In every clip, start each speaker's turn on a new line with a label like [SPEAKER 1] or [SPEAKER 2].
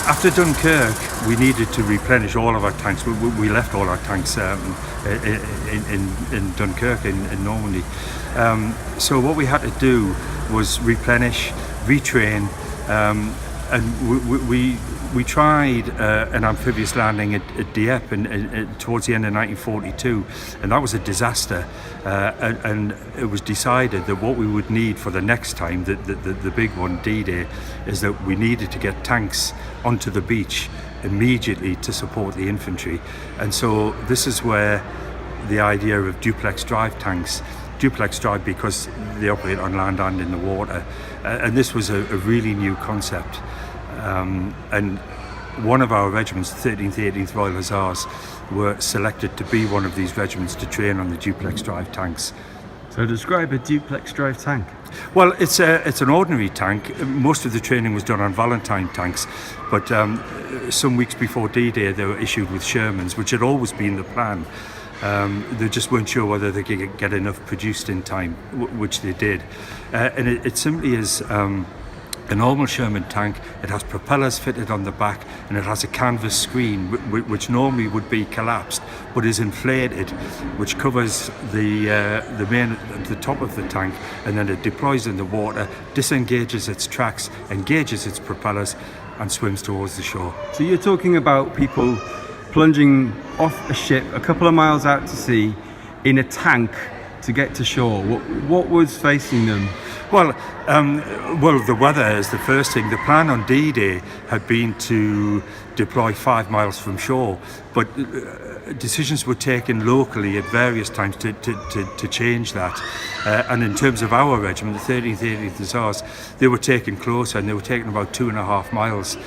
[SPEAKER 1] After Dunkirk, we needed to replenish all of our tanks. We left all our tanks in Dunkirk, in Normandy. So what we had to do was replenish, retrain, and we tried an amphibious landing at Dieppe towards the end of 1942, and that was a disaster. And it was decided that what we would need for the next time, the big one, D-Day, is that we needed to get tanks onto the beach immediately to support the infantry. And so this is where the idea of duplex drive tanks, duplex drive because they operate on land and in the water, and this was a really new concept. And one of our regiments, the 13th, 18th Royal Hussars, were selected to be one of these regiments to train on the duplex drive tanks.
[SPEAKER 2] So describe a duplex drive tank.
[SPEAKER 1] Well, it's an ordinary tank. Most of the training was done on Valentine tanks, but some weeks before D-Day they were issued with Shermans, which had always been the plan. They just weren't sure whether they could get enough produced in time, which they did. And it simply is a normal Sherman tank. It has propellers fitted on the back, and it has a canvas screen which normally would be collapsed but is inflated, which covers the top of the tank, and then it deploys in the water, disengages its tracks, engages its propellers, and swims towards the shore.
[SPEAKER 2] So you're talking about people plunging off a ship a couple of miles out to sea in a tank to get to shore. What was facing them?
[SPEAKER 1] Well, the weather is the first thing. The plan on D-Day had been to deploy 5 miles from shore, but decisions were taken locally at various times to change that. And in terms of our regiment, the 13th, 18th Hussars, they were taken closer, and they were taken about 2.5 miles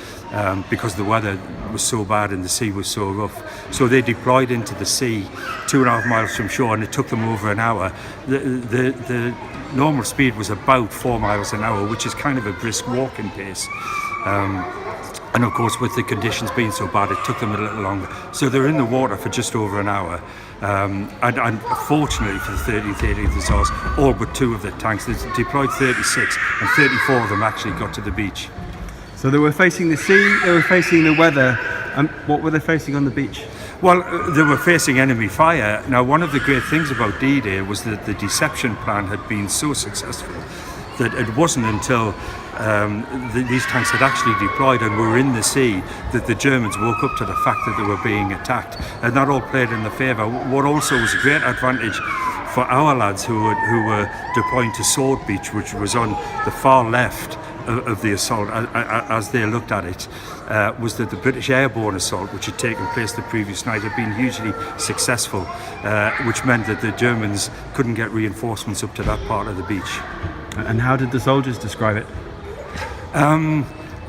[SPEAKER 1] because the weather was so bad and the sea was so rough. So they deployed into the sea 2.5 miles from shore, and it took them over an hour. The normal speed was about 4 miles an hour, which is kind of a brisk walking pace. And of course, with the conditions being so bad, it took them a little longer. So they're in the water for just over an hour. And fortunately for the 13th, 18th Hussars, all but 2 of the tanks, they deployed 36, and 34 of them actually got to the beach.
[SPEAKER 2] So they were facing the sea, they were facing the weather, and what were they facing on the beach?
[SPEAKER 1] Well, they were facing enemy fire. Now, one of the great things about D-Day was that the deception plan had been so successful that it wasn't until these tanks had actually deployed and were in the sea that the Germans woke up to the fact that they were being attacked, and that all played in their favour. What also was a great advantage for our lads who were deploying to Sword Beach, which was on the far left of the assault, as they looked at it, was that the British airborne assault, which had taken place the previous night, had been hugely successful, which meant that the Germans couldn't get reinforcements up to that part of the beach.
[SPEAKER 2] And how did the soldiers describe it?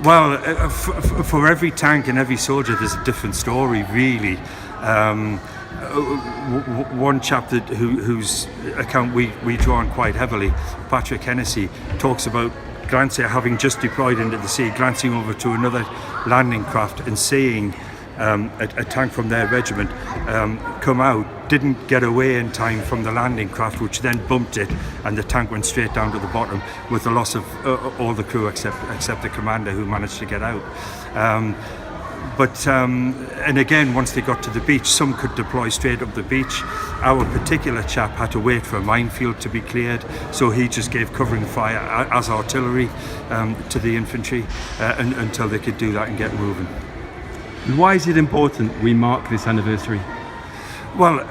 [SPEAKER 1] Well, for every tank and every soldier, there's a different story, really. One chap whose account we draw on quite heavily, Patrick Hennessy, talks about having just deployed into the sea, glancing over to another landing craft and seeing a tank from their regiment come out, didn't get away in time from the landing craft, which then bumped it, and the tank went straight down to the bottom with the loss of all the crew except the commander, who managed to get out. And again, once they got to the beach, some could deploy straight up the beach. Our particular chap had to wait for a minefield to be cleared, so he just gave covering fire as artillery to the infantry until they could do that and get moving.
[SPEAKER 2] Why is it important we mark this anniversary?
[SPEAKER 1] Well,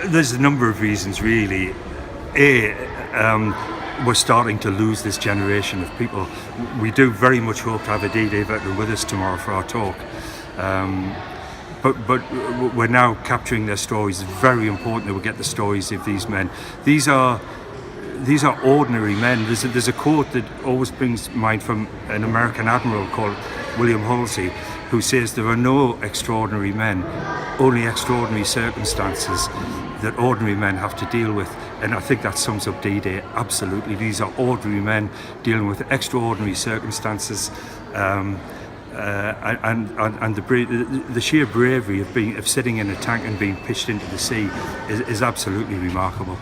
[SPEAKER 1] there's a number of reasons, really. We're starting to lose this generation of people. We do very much hope to have a D-Day veteran with us tomorrow for our talk. But we're now capturing their stories. It's very important that we get the stories of these men. These are ordinary men. There's a quote that always brings to mind from an American admiral called William Halsey, who says there are no extraordinary men, only extraordinary circumstances that ordinary men have to deal with. And I think that sums up D-Day absolutely. These are ordinary men dealing with extraordinary circumstances, and the sheer bravery of sitting in a tank and being pitched into the sea is absolutely remarkable.